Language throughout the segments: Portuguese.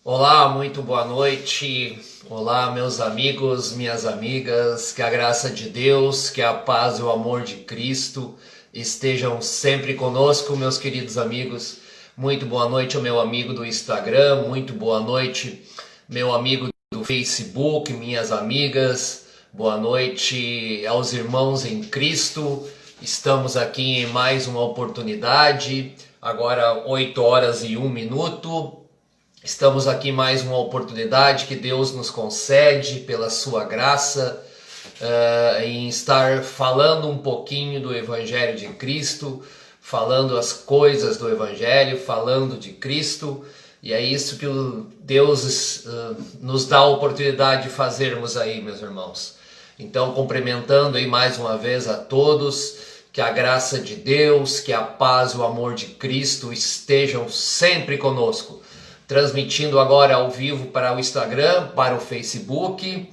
Olá, muito boa noite. Olá, meus amigos, minhas amigas. Que a graça de Deus, que a paz e o amor de Cristo estejam sempre conosco, meus queridos amigos. Muito boa noite ao meu amigo do Instagram, muito boa noite, meu amigo do Facebook, minhas amigas. Boa noite aos irmãos em Cristo. Estamos aqui em mais uma oportunidade. Agora 8h01. Estamos aqui mais uma oportunidade que Deus nos concede pela sua graça em estar falando um pouquinho do Evangelho de Cristo, falando as coisas do Evangelho, falando de Cristo. E é isso que Deus nos dá a oportunidade de fazermos aí, meus irmãos. Então, cumprimentando aí mais uma vez a todos, que a graça de Deus, que a paz e o amor de Cristo estejam sempre conosco. Transmitindo agora ao vivo para o Instagram, para o Facebook.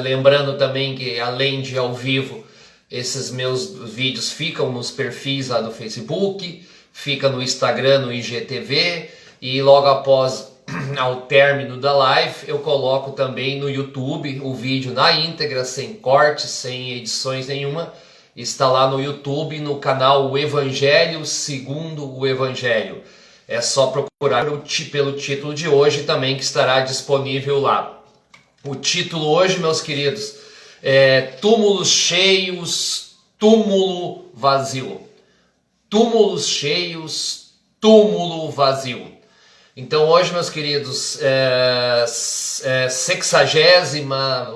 Lembrando também que além de ao vivo, esses meus vídeos ficam nos perfis lá do Facebook, fica no Instagram, no IGTV, e logo após ao término da live eu coloco também no YouTube o vídeo na íntegra, sem cortes, sem edições nenhuma. Está lá no YouTube, no canal O Evangelho Segundo o Evangelho. É só procurar pelo título de hoje também, que estará disponível lá. O título hoje, meus queridos, é Túmulos Cheios, Túmulo Vazio. Túmulos cheios, túmulo vazio. Então hoje, meus queridos, 60ª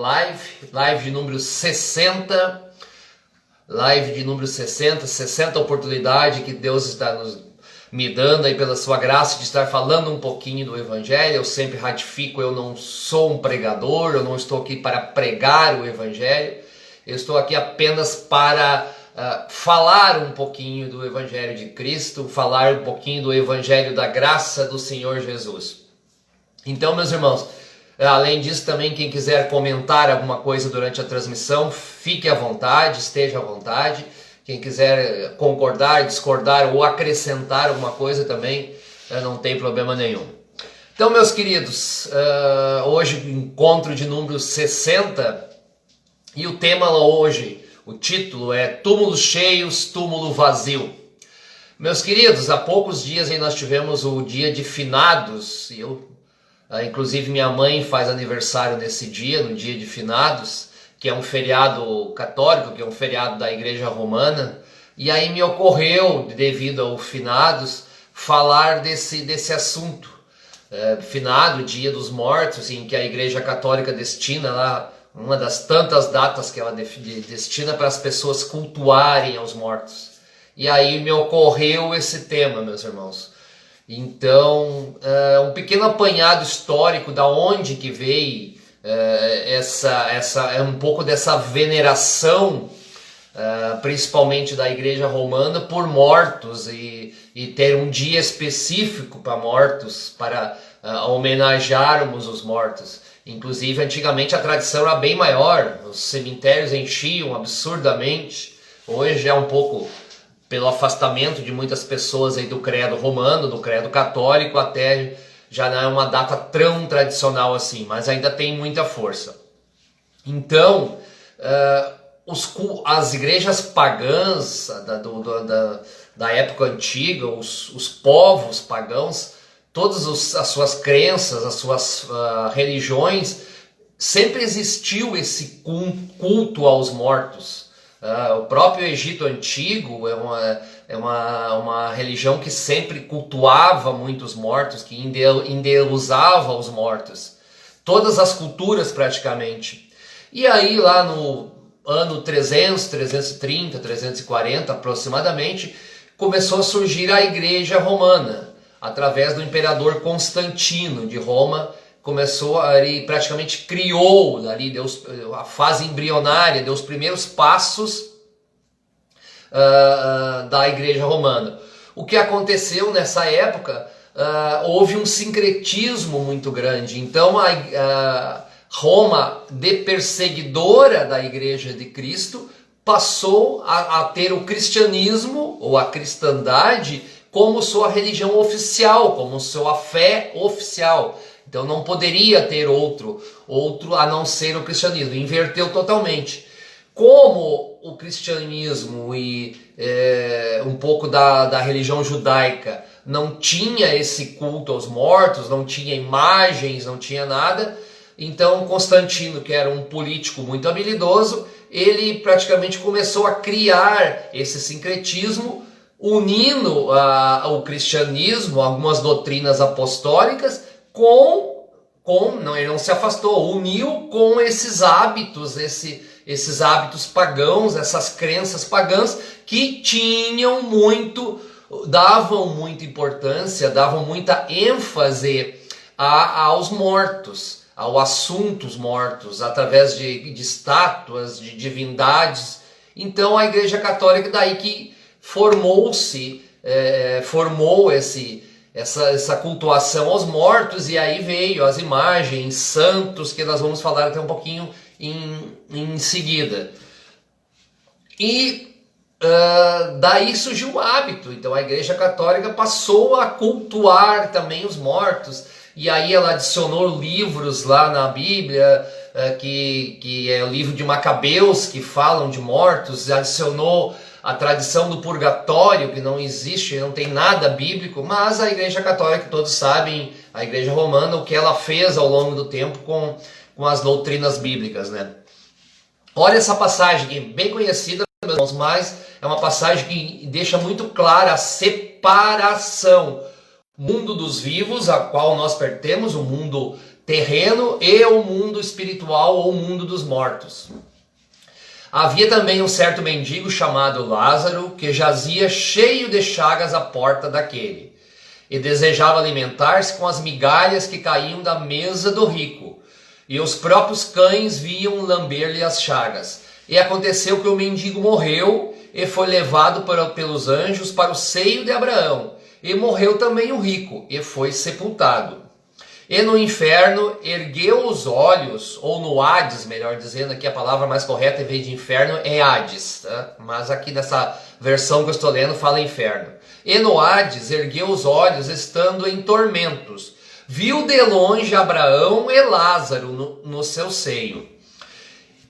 live de número 60. Live de número 60 oportunidade que Deus está me dando aí pela sua graça de estar falando um pouquinho do Evangelho. Eu sempre ratifico, eu não sou um pregador, eu não estou aqui para pregar o Evangelho, eu estou aqui apenas para falar um pouquinho do Evangelho de Cristo, falar um pouquinho do Evangelho da graça do Senhor Jesus. Então, meus irmãos, além disso também, quem quiser comentar alguma coisa durante a transmissão, fique à vontade, esteja à vontade. Quem quiser concordar, discordar ou acrescentar alguma coisa também, não tem problema nenhum. Então, meus queridos, hoje encontro de número 60 e o tema hoje, o título é Túmulos Cheios, Túmulo Vazio. Meus queridos, há poucos dias aí nós tivemos o dia de finados, e inclusive minha mãe faz aniversário nesse dia, no dia de finados, que é um feriado católico, que é um feriado da Igreja Romana, e aí me ocorreu, devido ao finados, falar desse assunto. Finado, Dia dos Mortos, em que a Igreja Católica destina lá, uma das tantas datas que ela destina para as pessoas cultuarem aos mortos. E aí me ocorreu esse tema, meus irmãos. Então, um pequeno apanhado histórico da onde que veio um pouco dessa veneração, principalmente da Igreja Romana, por mortos e ter um dia específico para mortos, para homenagearmos os mortos. Inclusive, antigamente a tradição era bem maior, os cemitérios enchiam absurdamente. Hoje é um pouco pelo afastamento de muitas pessoas aí do credo romano, do credo católico, até já não é uma data tão tradicional assim, mas ainda tem muita força. Então, as igrejas pagãs da época antiga, os povos pagãos, todas as suas crenças, as suas religiões, sempre existiu esse culto aos mortos. O próprio Egito Antigo é uma religião que sempre cultuava muitos mortos, que endeusava os mortos. Todas as culturas praticamente. E aí lá no ano 300, 330, 340 aproximadamente, começou a surgir a Igreja Romana, através do imperador Constantino de Roma. Começou ali, praticamente criou ali, deu a fase embrionária, deu os primeiros passos da Igreja Romana. O que aconteceu nessa época, houve um sincretismo muito grande. Então Roma, de perseguidora da Igreja de Cristo, passou a ter o cristianismo ou a cristandade como sua religião oficial, como sua fé oficial. Então não poderia ter outro a não ser o cristianismo. Inverteu totalmente. Como o cristianismo e um pouco da religião judaica não tinha esse culto aos mortos, não tinha imagens, não tinha nada, então Constantino, que era um político muito habilidoso, ele praticamente começou a criar esse sincretismo, unindo o cristianismo, algumas doutrinas apostólicas, ele não se afastou, uniu com esses hábitos, esses hábitos pagãos, essas crenças pagãs que davam muita importância, davam muita ênfase aos mortos, aos assuntos mortos, através de estátuas, de divindades. Então a Igreja Católica daí que formou essa cultuação aos mortos, e aí veio as imagens, santos, que nós vamos falar até um pouquinho em seguida. E daí surgiu o hábito, então a Igreja Católica passou a cultuar também os mortos, e aí ela adicionou livros lá na Bíblia, que é o livro de Macabeus, que falam de mortos, adicionou a tradição do purgatório, que não existe, não tem nada bíblico, mas a Igreja Católica, todos sabem, a Igreja Romana, o que ela fez ao longo do tempo com as doutrinas bíblicas, né? Olha essa passagem que é bem conhecida, meus irmãos, mas é uma passagem que deixa muito clara a separação. O mundo dos vivos, a qual nós pertencemos, o mundo terreno, e o mundo espiritual, ou o mundo dos mortos. Havia também um certo mendigo chamado Lázaro, que jazia cheio de chagas à porta daquele, e desejava alimentar-se com as migalhas que caíam da mesa do rico, e os próprios cães vinham lamber-lhe as chagas. E aconteceu que o mendigo morreu, e foi levado pelos anjos para o seio de Abraão. E morreu também o rico, e foi sepultado. E no inferno ergueu os olhos, ou no Hades, melhor dizendo, aqui a palavra mais correta em vez de inferno é Hades, tá? Mas aqui nessa versão que eu estou lendo fala inferno. E no Hades ergueu os olhos, estando em tormentos. Viu de longe Abraão e Lázaro no seu seio.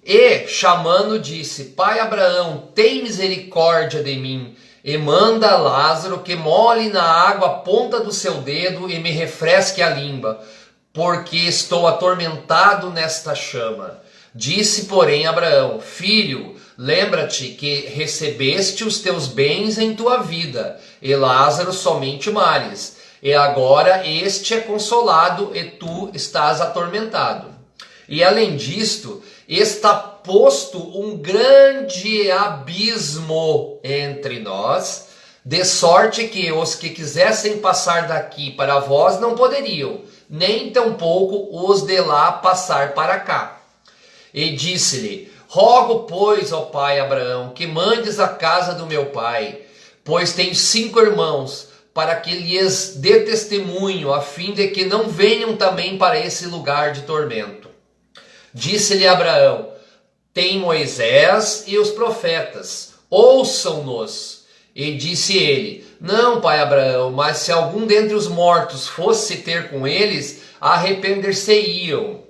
E, chamando, disse: Pai Abraão, tem misericórdia de mim, e manda Lázaro que molhe na água a ponta do seu dedo e me refresque a língua, porque estou atormentado nesta chama. Disse, porém, Abraão: Filho, lembra-te que recebeste os teus bens em tua vida, e Lázaro somente males. E agora este é consolado, e tu estás atormentado. E além disto, está posto um grande abismo entre nós, de sorte que os que quisessem passar daqui para vós não poderiam, nem tampouco os de lá passar para cá. E disse-lhe: Rogo, pois, ó pai Abraão, que mandes a casa do meu pai, pois tenho 5 irmãos, para que lhes dê testemunho, a fim de que não venham também para esse lugar de tormento. Disse-lhe Abraão: Tem Moisés e os profetas, ouçam-nos. E disse ele: Não, pai Abraão, mas se algum dentre os mortos fosse ter com eles, arrepender-se-iam.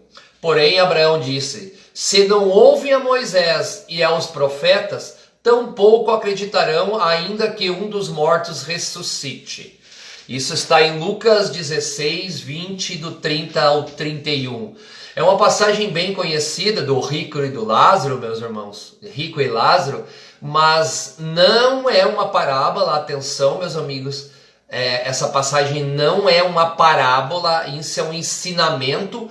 Porém Abraão disse: Se não ouvem a Moisés e aos profetas, tampouco acreditarão, ainda que um dos mortos ressuscite. Isso está em Lucas 16, 20, do 30 ao 31. É uma passagem bem conhecida do rico e do Lázaro, meus irmãos, rico e Lázaro, mas não é uma parábola. Atenção, meus amigos, essa passagem não é uma parábola, isso é um ensinamento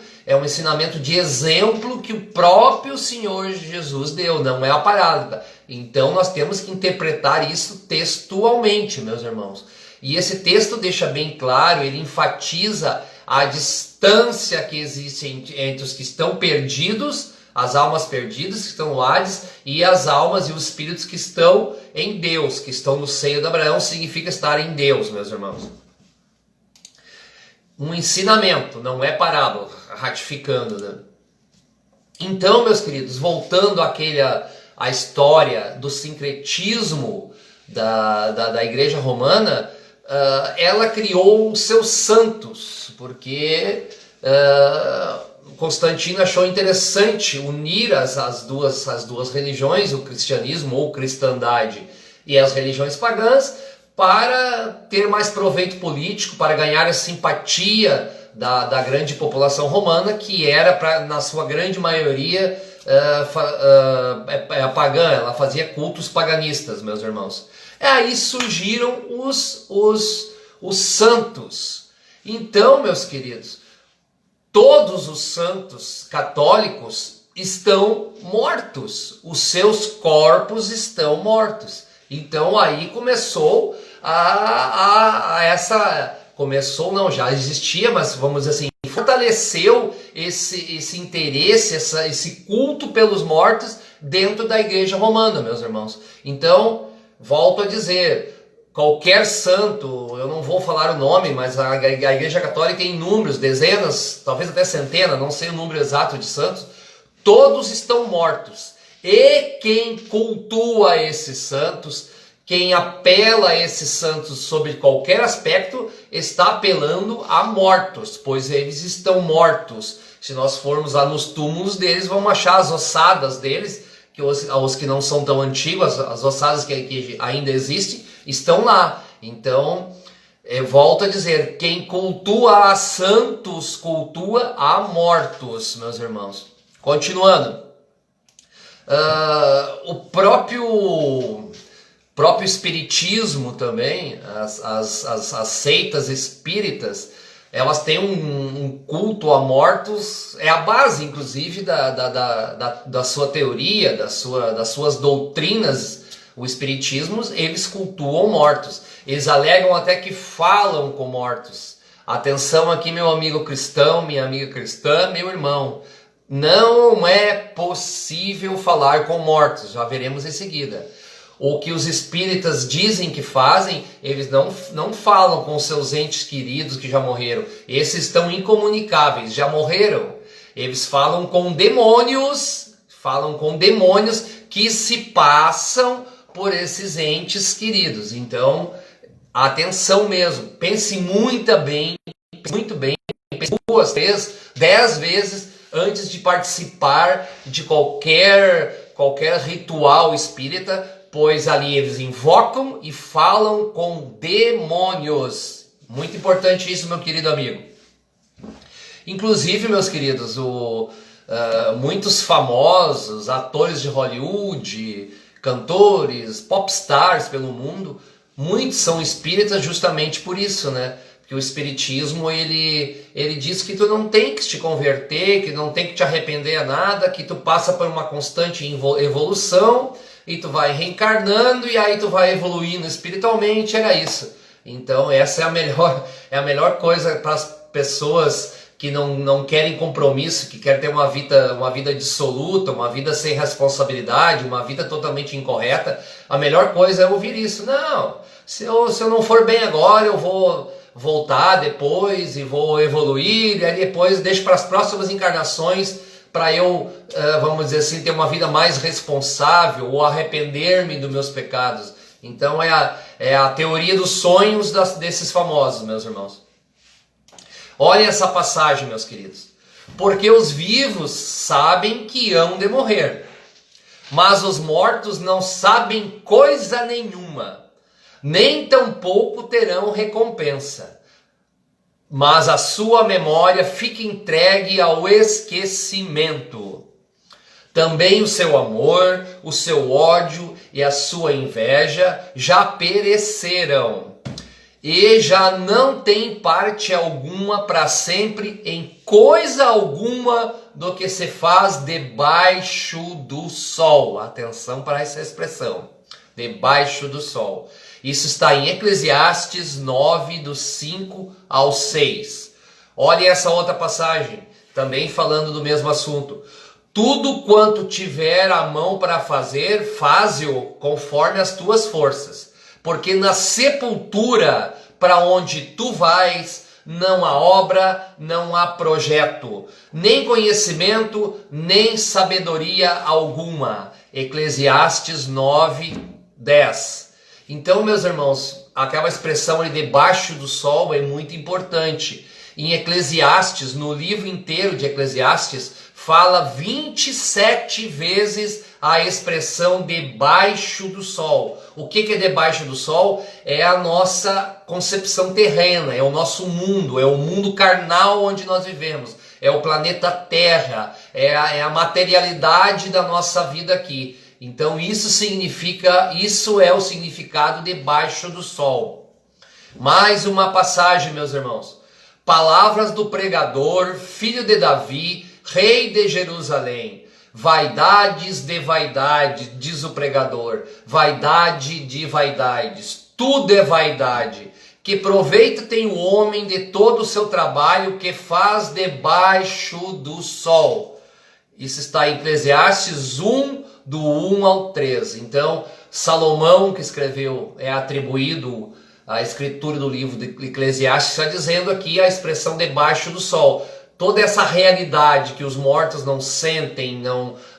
de exemplo que o próprio Senhor Jesus deu, não é a parábola. Então nós temos que interpretar isso textualmente, meus irmãos. E esse texto deixa bem claro, ele enfatiza a distância que existe entre os que estão perdidos, as almas perdidas que estão no Hades, e as almas e os espíritos que estão em Deus, que estão no seio de Abraão, significa estar em Deus, meus irmãos. Um ensinamento, não é parábola, ratificando, né? Então, meus queridos, voltando à história do sincretismo da Igreja Romana, ela criou os seus santos, porque Constantino achou interessante unir as duas religiões, o cristianismo ou cristandade e as religiões pagãs, para ter mais proveito político, para ganhar a simpatia da grande população romana, que era, na sua grande maioria, pagã. Ela fazia cultos paganistas, meus irmãos. Aí surgiram os santos. Então, meus queridos, todos os santos católicos estão mortos, os seus corpos estão mortos. Então aí começou já existia, mas vamos dizer assim, fortaleceu esse interesse, esse culto pelos mortos dentro da igreja romana, meus irmãos. Então, volto a dizer, qualquer santo, eu não vou falar o nome, mas a igreja católica tem inúmeros, dezenas, talvez até centenas, não sei o número exato de santos, todos estão mortos. E quem cultua esses santos, quem apela a esses santos sobre qualquer aspecto, está apelando a mortos, pois eles estão mortos. Se nós formos lá nos túmulos deles, vamos achar as ossadas deles, que os que não são tão antigos, as ossadas que ainda existem, estão lá. Então, volto a dizer, quem cultua a santos, cultua a mortos, meus irmãos. Continuando. O próprio espiritismo também, as seitas espíritas, elas têm um culto a mortos, é a base, inclusive, da sua teoria, das suas doutrinas. O espiritismo, eles cultuam mortos. Eles alegam até que falam com mortos. Atenção aqui, meu amigo cristão, minha amiga cristã, meu irmão. Não é possível falar com mortos, já veremos em seguida. O que os espíritas dizem que fazem, eles não falam com seus entes queridos que já morreram. Esses estão incomunicáveis, já morreram. Eles falam com demônios que se passam por esses entes queridos. Então, atenção mesmo, pense muito bem, pense 2, 3, 10 vezes antes de participar de qualquer ritual espírita, pois ali eles invocam e falam com demônios. Muito importante isso, meu querido amigo. Inclusive, meus queridos, muitos famosos atores de Hollywood, cantores, popstars pelo mundo, muitos são espíritas justamente por isso, né? Porque o espiritismo, ele diz que tu não tem que te converter, que não tem que te arrepender a nada, que tu passa por uma constante evolução e tu vai reencarnando e aí tu vai evoluindo espiritualmente, era isso. Então essa é a melhor coisa para as pessoas que não querem compromisso, que querem ter uma vida dissoluta, uma vida sem responsabilidade, uma vida totalmente incorreta. A melhor coisa é ouvir isso. Não, se eu não for bem agora, eu vou voltar depois e vou evoluir, e aí depois deixo para as próximas encarnações para eu, vamos dizer assim, ter uma vida mais responsável ou arrepender-me dos meus pecados. Então é a teoria dos sonhos desses famosos, meus irmãos. Olhem essa passagem, meus queridos. Porque os vivos sabem que hão de morrer, mas os mortos não sabem coisa nenhuma, nem tampouco terão recompensa. Mas a sua memória fica entregue ao esquecimento. Também o seu amor, o seu ódio e a sua inveja já perecerão. E já não tem parte alguma para sempre em coisa alguma do que se faz debaixo do sol. Atenção para essa expressão, debaixo do sol. Isso está em Eclesiastes 9, do 5 ao 6. Olhem essa outra passagem, também falando do mesmo assunto. Tudo quanto tiver a mão para fazer, faze-o conforme as tuas forças. Porque na sepultura para onde tu vais, não há obra, não há projeto, nem conhecimento, nem sabedoria alguma. Eclesiastes 9, 10. Então, meus irmãos, aquela expressão ali debaixo do sol é muito importante. Em Eclesiastes, no livro inteiro de Eclesiastes, fala 27 vezes a expressão debaixo do sol. O que é debaixo do sol? É a nossa concepção terrena, é o nosso mundo, é o mundo carnal onde nós vivemos, é o planeta Terra, é a materialidade da nossa vida aqui. Então isso é o significado debaixo do sol. Mais uma passagem, meus irmãos. Palavras do pregador, filho de Davi, rei de Jerusalém. Vaidades de vaidade, diz o pregador. Vaidade de vaidades. Tudo é vaidade. Que proveito tem o homem de todo o seu trabalho que faz debaixo do sol. Isso está em Eclesiastes 1, do 1 ao 3. Então, Salomão, que escreveu, é atribuído a escritura do livro de Eclesiastes, está dizendo aqui a expressão debaixo do sol. Toda essa realidade que os mortos não sentem,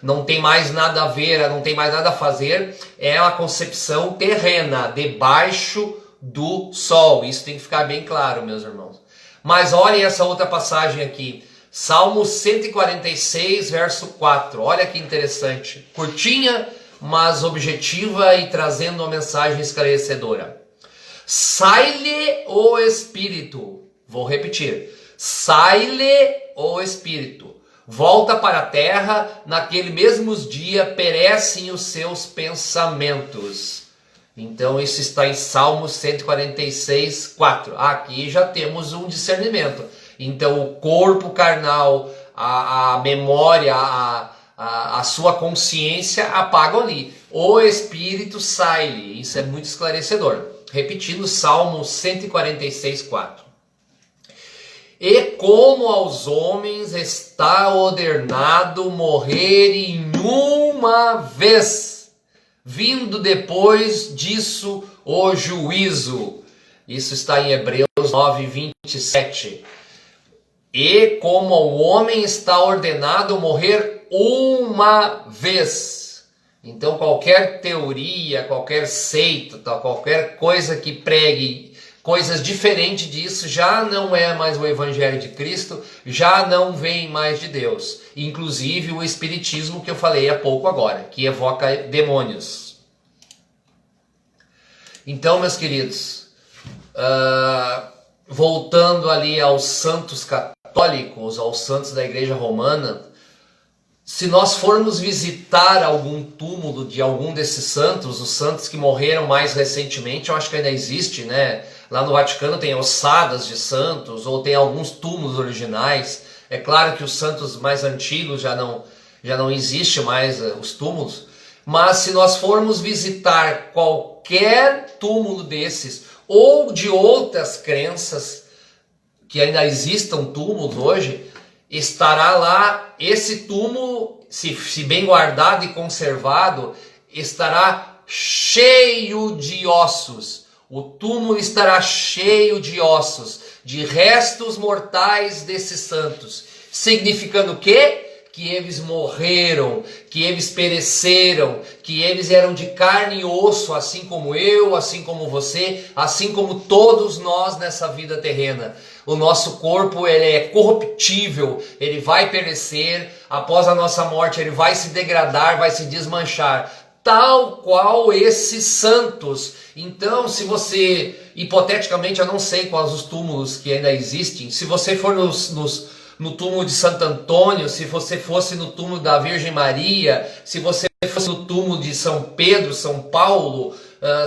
não tem mais nada a ver, não tem mais nada a fazer, é uma concepção terrena, debaixo do sol. Isso tem que ficar bem claro, meus irmãos. Mas olhem essa outra passagem aqui. Salmo 146, verso 4. Olha que interessante. Curtinha, mas objetiva e trazendo uma mensagem esclarecedora. Sai-lhe o espírito. Vou repetir. Sai-lhe o espírito. Volta para a terra, naquele mesmos dia perecem os seus pensamentos. Então isso está em Salmo 146, 4. Aqui já temos um discernimento. Então o corpo carnal, a memória, a sua consciência apagam ali. O espírito sai-lhe. Isso é muito esclarecedor. Repetindo Salmo 146, 4. E como aos homens está ordenado morrer em uma vez, vindo depois disso o juízo. Isso está em Hebreus 9, 27. E como ao homem está ordenado morrer uma vez. Então qualquer teoria, qualquer seita, qualquer coisa que pregue coisas diferentes disso já não é mais o Evangelho de Cristo, já não vem mais de Deus. Inclusive o Espiritismo que eu falei há pouco agora, que evoca demônios. Então, meus queridos, voltando ali aos santos católicos, aos santos da Igreja Romana, se nós formos visitar algum túmulo de algum desses santos, os santos que morreram mais recentemente, eu acho que ainda existe, né? Lá no Vaticano tem ossadas de santos, ou tem alguns túmulos originais. É claro que os santos mais antigos já não existe mais os túmulos. Mas se nós formos visitar qualquer túmulo desses, ou de outras crenças, que ainda existam túmulos hoje, estará lá, esse túmulo, se bem guardado e conservado, estará cheio de ossos. O túmulo estará cheio de ossos, de restos mortais desses santos. Significando o quê? Que eles morreram, que eles pereceram, que eles eram de carne e osso, assim como eu, assim como você, assim como todos nós nessa vida terrena. O nosso corpo ele é corruptível, ele vai perecer, após a nossa morte ele vai se degradar, vai se desmanchar, tal qual esses santos. Então, se você, hipoteticamente, eu não sei quais os túmulos que ainda existem, se você for no túmulo de Santo Antônio, se você fosse no túmulo da Virgem Maria, se você fosse no túmulo de São Pedro, São Paulo,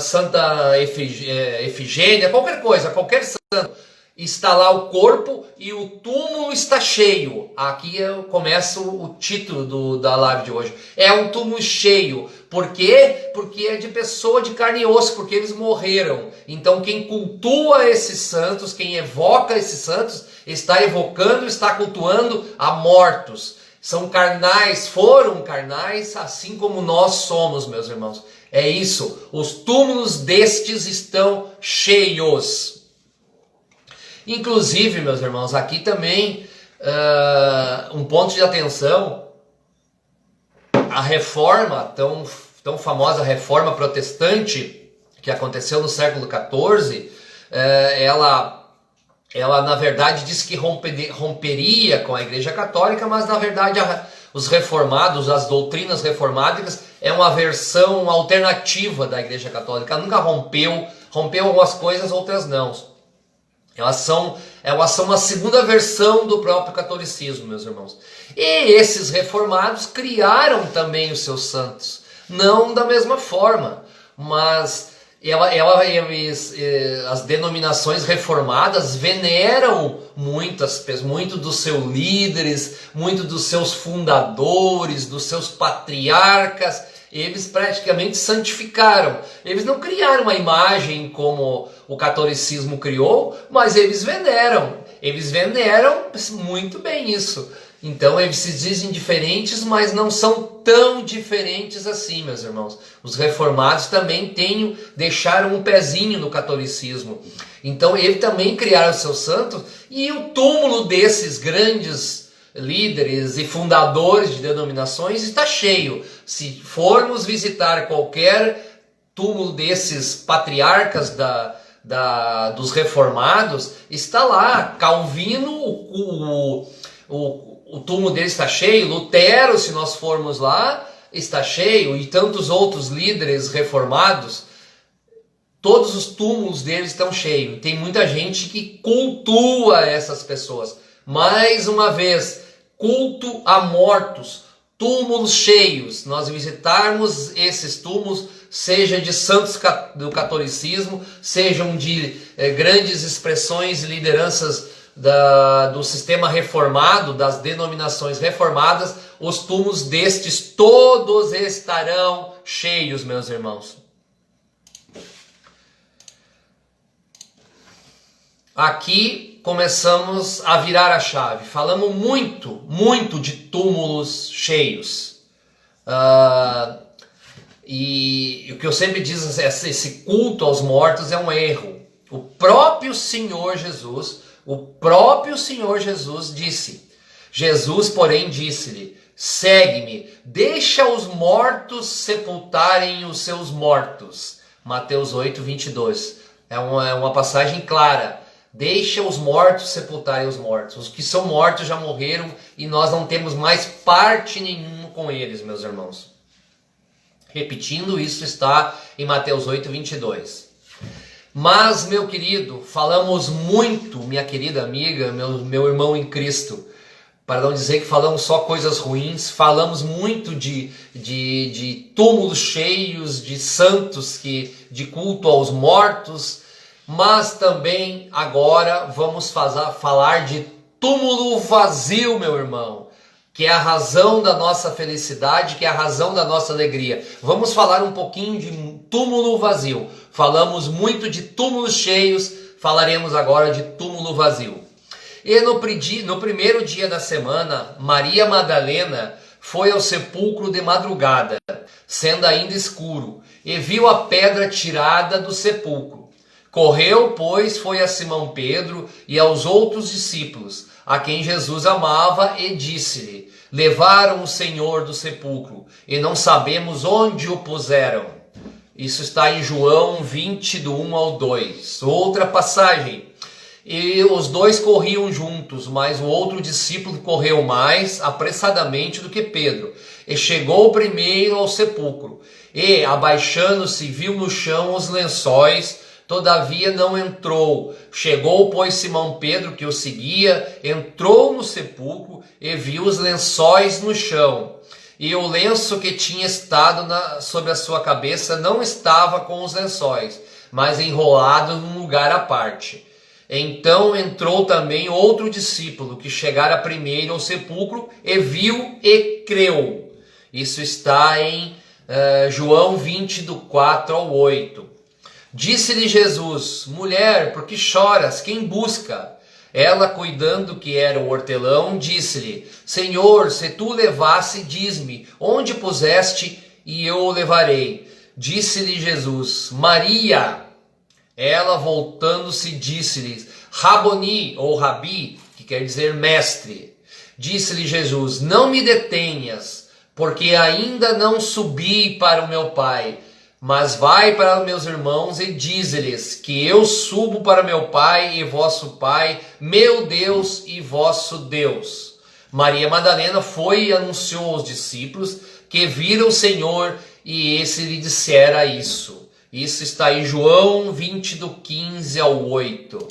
Santa Efigênia, qualquer coisa, qualquer santo, está lá o corpo e o túmulo está cheio. Aqui começa o título da live de hoje. É um túmulo cheio. Por quê? Porque é de pessoa de carne e osso, porque eles morreram. Então quem cultua esses santos, quem evoca esses santos, está evocando, está cultuando a mortos. São carnais, foram carnais, assim como nós somos, meus irmãos. É isso. Os túmulos destes estão cheios. Inclusive, meus irmãos, aqui também um ponto de atenção, a reforma, tão famosa reforma protestante, que aconteceu no século XIV, ela na verdade disse que romperia com a Igreja Católica, mas na verdade os reformados, as doutrinas reformadas, é uma versão alternativa da Igreja Católica. Ela nunca rompeu algumas coisas, outras não. Elas são uma segunda versão do próprio catolicismo, meus irmãos. E esses reformados criaram também os seus santos. Não da mesma forma, mas as denominações reformadas veneram muito dos seus líderes, muito dos seus fundadores, dos seus patriarcas. Eles praticamente santificaram. Eles não criaram uma imagem como o catolicismo criou, mas eles veneram. Eles veneram muito bem isso. Então eles se dizem diferentes, mas não são tão diferentes assim, meus irmãos. Os reformados também deixaram um pezinho no catolicismo. Então eles também criaram seus santos, e o túmulo desses grandes líderes e fundadores de denominações está cheio. Se formos visitar qualquer túmulo desses patriarcas dos reformados, está lá. Calvino, o túmulo dele está cheio. Lutero, se nós formos lá, está cheio. E tantos outros líderes reformados, todos os túmulos deles estão cheios. Tem muita gente que cultua essas pessoas. Mais uma vez, culto a mortos, túmulos cheios. Nós visitarmos esses túmulos, seja de santos do catolicismo, sejam de grandes expressões e lideranças do sistema reformado, das denominações reformadas, os túmulos destes todos estarão cheios, meus irmãos. Aqui começamos a virar a chave. Falamos muito de túmulos cheios. E o que eu sempre digo é que esse culto aos mortos é um erro. O próprio Senhor Jesus disse. Jesus, porém, disse-lhe: segue-me, deixa os mortos sepultarem os seus mortos. Mateus 8, 22. É uma passagem clara. Deixa os mortos sepultarem os mortos. Os que são mortos já morreram e nós não temos mais parte nenhuma com eles, meus irmãos. Repetindo, isso está em Mateus 8, 22. Mas, meu querido, falamos muito, minha querida amiga, meu irmão em Cristo, para não dizer que falamos só coisas ruins, falamos muito de túmulos cheios, de santos, de culto aos mortos, mas também agora vamos falar de túmulo vazio, meu irmão, que é a razão da nossa felicidade, que é a razão da nossa alegria. Vamos falar um pouquinho de túmulo vazio. Falamos muito de túmulos cheios, falaremos agora de túmulo vazio. E no primeiro dia da semana, Maria Madalena foi ao sepulcro de madrugada, sendo ainda escuro, e viu a pedra tirada do sepulcro. Correu, pois, foi a Simão Pedro e aos outros discípulos, a quem Jesus amava, e disse-lhe: levaram o Senhor do sepulcro, e não sabemos onde o puseram. Isso está em João 20, do 1 ao 2. Outra passagem. E os dois corriam juntos, mas o outro discípulo correu mais apressadamente do que Pedro, e chegou primeiro ao sepulcro. E, abaixando-se, viu no chão os lençóis, todavia não entrou. Chegou, pois, Simão Pedro, que o seguia, entrou no sepulcro e viu os lençóis no chão. E o lenço que tinha estado sobre a sua cabeça não estava com os lençóis, mas enrolado num lugar à parte. Então entrou também outro discípulo, que chegara primeiro ao sepulcro, e viu e creu. Isso está em João 20, do 4 ao 8. Disse-lhe Jesus: mulher, por que choras? Quem busca? Ela, cuidando que era o hortelão, disse-lhe: Senhor, se tu o levasse, diz-me, onde puseste, e eu o levarei. Disse-lhe Jesus: Maria. Ela, voltando-se, disse-lhe: Raboni, ou Rabi, que quer dizer mestre. Disse-lhe Jesus: não me detenhas, porque ainda não subi para o meu Pai. Mas vai para meus irmãos e dize-lhes que eu subo para meu Pai e vosso Pai, meu Deus e vosso Deus. Maria Madalena foi e anunciou aos discípulos que viram o Senhor e esse lhe dissera isso. Isso está em João 20, do 15 ao 8.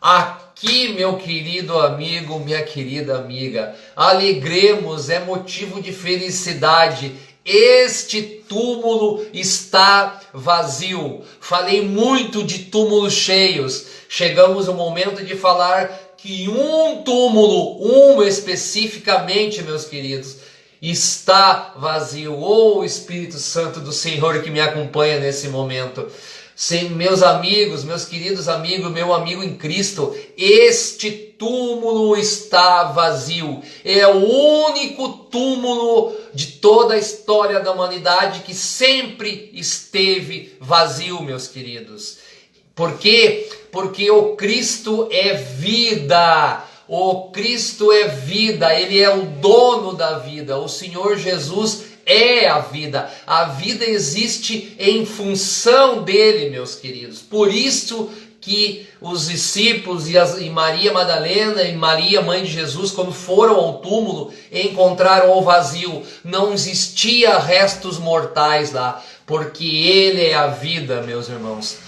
Aqui, meu querido amigo, minha querida amiga, alegremos, é motivo de felicidade. Este túmulo está vazio. Falei muito de túmulos cheios. Chegamos ao momento de falar que um túmulo, especificamente, meus queridos, está vazio. Oh, Espírito Santo do Senhor que me acompanha nesse momento. Sim, meus amigos, meus queridos amigos, meu amigo em Cristo, este túmulo está vazio. É o único túmulo de toda a história da humanidade que sempre esteve vazio, meus queridos. Por quê? Porque o Cristo é vida. O Cristo é vida, Ele é o dono da vida. O Senhor Jesus é a vida. A vida existe em função dele, meus queridos. Por isso que os discípulos e Maria Madalena e Maria, mãe de Jesus, quando foram ao túmulo, encontraram o vazio. Não existia restos mortais lá, porque Ele é a vida, meus irmãos.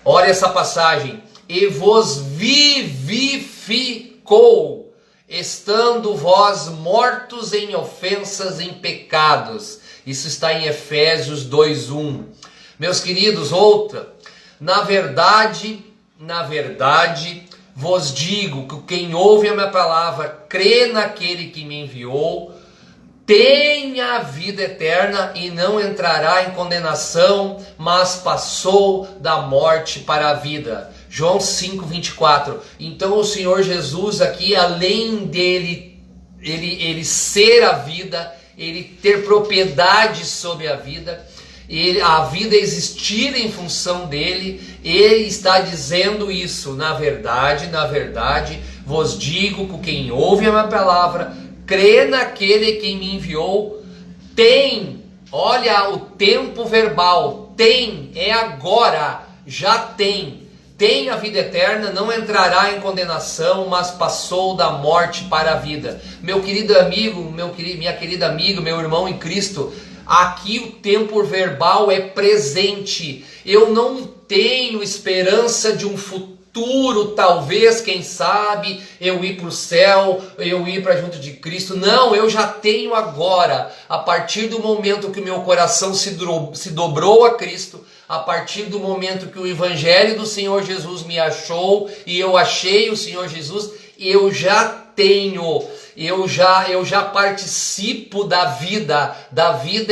Olha essa passagem. E vos vivificou, estando vós mortos em ofensas, em pecados. Isso está em Efésios 2:1. Meus queridos, outra. Na verdade, vos digo que quem ouve a minha palavra, crê naquele que me enviou, tem a vida eterna e não entrará em condenação, mas passou da morte para a vida. João 5:24. Então o Senhor Jesus aqui, além dele ele ser a vida, ele ter propriedade sobre a vida, a vida existir em função dele, ele está dizendo isso. Na verdade, vos digo que quem ouve a minha palavra, crê naquele que me enviou, tem, olha o tempo verbal, tem, é agora, já tem a vida eterna, não entrará em condenação, mas passou da morte para a vida. Meu querido amigo, minha querida amiga, meu irmão em Cristo, aqui o tempo verbal é presente. Eu não tenho esperança de um futuro, talvez, quem sabe, eu ir para o céu, eu ir para junto de Cristo. Não, eu já tenho agora. A partir do momento que o meu coração se dobrou a Cristo, a partir do momento que o Evangelho do Senhor Jesus me achou e eu achei o Senhor Jesus, eu já participo da vida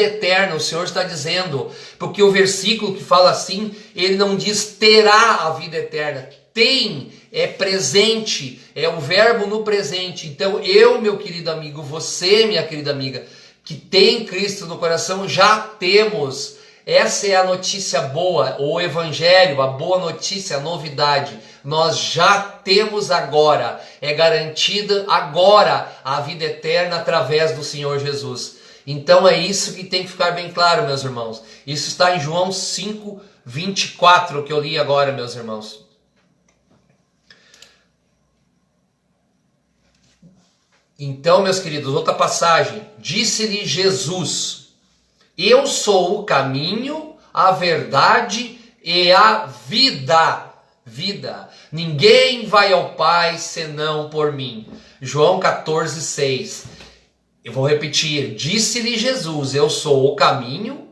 eterna. O Senhor está dizendo, porque o versículo que fala assim, ele não diz terá a vida eterna, tem, é presente, é o verbo no presente. Então eu, meu querido amigo, você, minha querida amiga, que tem Cristo no coração, já temos. Essa é a notícia boa, o Evangelho, a boa notícia, a novidade. Nós já temos agora, é garantida agora a vida eterna através do Senhor Jesus. Então é isso que tem que ficar bem claro, meus irmãos. Isso está em João 5:24, que eu li agora, meus irmãos. Então, meus queridos, outra passagem. Disse-lhe Jesus: eu sou o caminho, a verdade e a vida. Ninguém vai ao Pai senão por mim. João 14:6. Eu vou repetir. Disse-lhe Jesus: eu sou o caminho,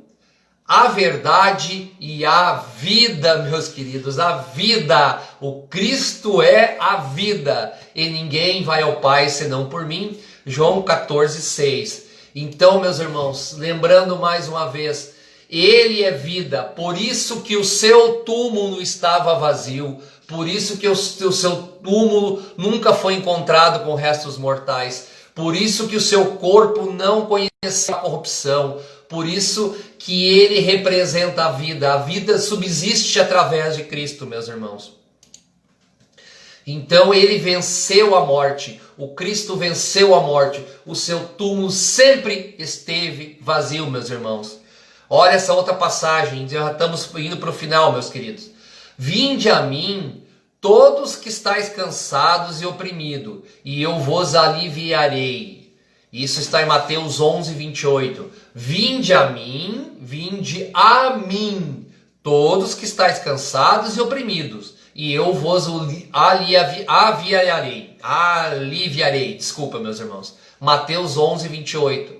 a verdade e a vida, meus queridos. A vida. O Cristo é a vida. E ninguém vai ao Pai senão por mim. João 14:6. Então, meus irmãos, lembrando mais uma vez, Ele é vida, por isso que o seu túmulo estava vazio, por isso que o seu túmulo nunca foi encontrado com restos mortais, por isso que o seu corpo não conheceu a corrupção, por isso que Ele representa a vida subsiste através de Cristo, meus irmãos. Então Ele venceu a morte, o Cristo venceu a morte, o seu túmulo sempre esteve vazio, meus irmãos. Olha essa outra passagem, já estamos indo para o final, meus queridos. Vinde a mim, todos que estáis cansados e oprimidos, e eu vos aliviarei. Isso está em Mateus 11, 28. Vinde a mim, todos que estáis cansados e oprimidos, e eu vos aliviarei. Desculpa, meus irmãos. Mateus 11, 28.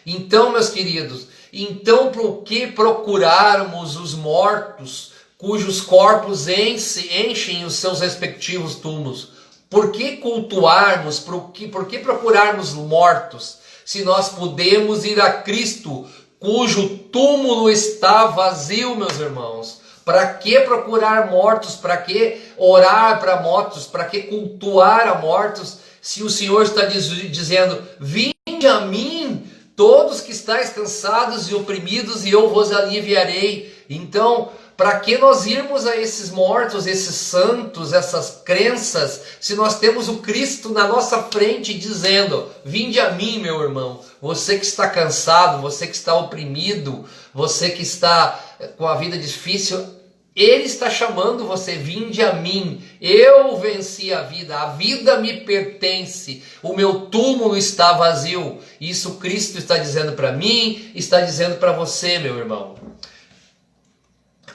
Então, meus queridos, então por que procurarmos os mortos, cujos corpos enchem os seus respectivos túmulos? Por que cultuarmos, por que procurarmos mortos, se nós podemos ir a Cristo, cujo túmulo está vazio, meus irmãos? Para que procurar mortos? Para que orar para mortos? Para que cultuar a mortos? Se o Senhor está dizendo, vinde a mim, todos que estáis cansados e oprimidos, e eu vos aliviarei. Então, para que nós irmos a esses mortos, esses santos, essas crenças, se nós temos o Cristo na nossa frente dizendo, vinde a mim, meu irmão, você que está cansado, você que está oprimido, você que está com a vida difícil, Ele está chamando você, vinde a mim, eu venci a vida me pertence, o meu túmulo está vazio. Isso Cristo está dizendo para mim, está dizendo para você, meu irmão.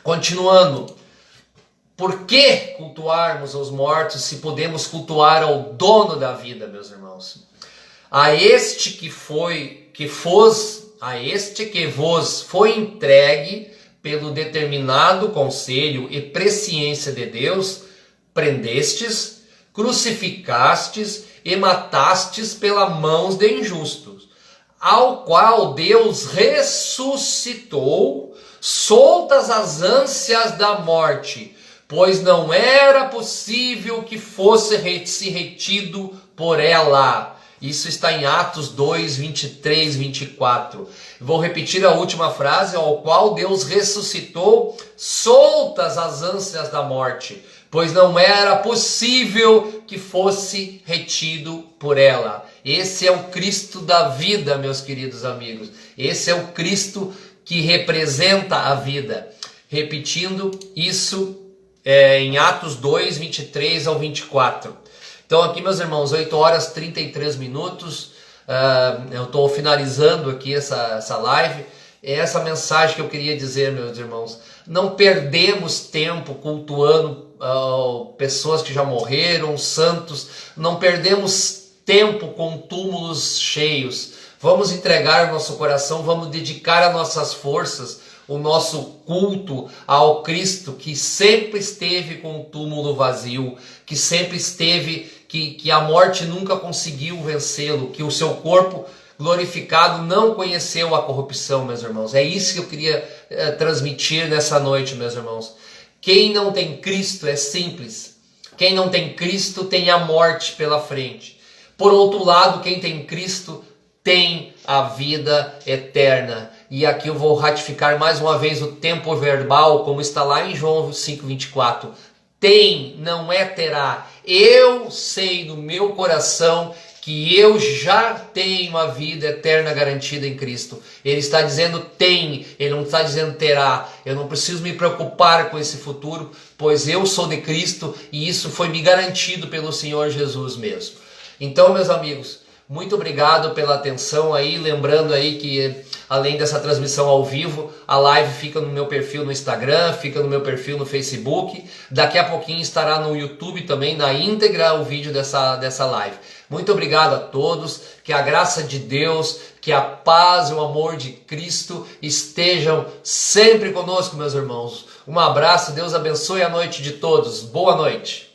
Continuando, por que cultuarmos os mortos se podemos cultuar ao dono da vida, meus irmãos? A este que vos foi entregue pelo determinado conselho e presciência de Deus, prendestes, crucificastes e matastes pelas mãos de injustos, ao qual Deus ressuscitou, soltas as ânsias da morte, pois não era possível que fosse se retido por ela. Isso está em Atos 2, 23, 24. Vou repetir a última frase, ao qual Deus ressuscitou, soltas as ânsias da morte, pois não era possível que fosse retido por ela. Esse é o Cristo da vida, meus queridos amigos. Esse é o Cristo que representa a vida. Repetindo isso em Atos 2, 23 ao 24. Então aqui, meus irmãos, 8 horas 33 minutos, eu estou finalizando aqui essa live. É essa mensagem que eu queria dizer, meus irmãos. Não perdemos tempo cultuando pessoas que já morreram, santos. Não perdemos tempo com túmulos cheios. Vamos entregar o nosso coração, vamos dedicar as nossas forças, o nosso culto ao Cristo que sempre esteve com o túmulo vazio, que sempre esteve, que a morte nunca conseguiu vencê-lo, que o seu corpo glorificado não conheceu a corrupção, meus irmãos. É isso que eu queria transmitir nessa noite, meus irmãos. Quem não tem Cristo é simples. Quem não tem Cristo tem a morte pela frente. Por outro lado, quem tem Cristo tem a vida eterna. E aqui eu vou ratificar mais uma vez o tempo verbal, como está lá em João 5:24. Tem, não é terá. Eu sei no meu coração que eu já tenho a vida eterna garantida em Cristo. Ele está dizendo tem, ele não está dizendo terá. Eu não preciso me preocupar com esse futuro, pois eu sou de Cristo e isso foi me garantido pelo Senhor Jesus mesmo. Então, meus amigos, muito obrigado pela atenção aí, lembrando aí que além dessa transmissão ao vivo, a live fica no meu perfil no Instagram, fica no meu perfil no Facebook, daqui a pouquinho estará no YouTube também, na íntegra, o vídeo dessa live. Muito obrigado a todos, que a graça de Deus, que a paz e o amor de Cristo estejam sempre conosco, meus irmãos. Um abraço, Deus abençoe a noite de todos, boa noite.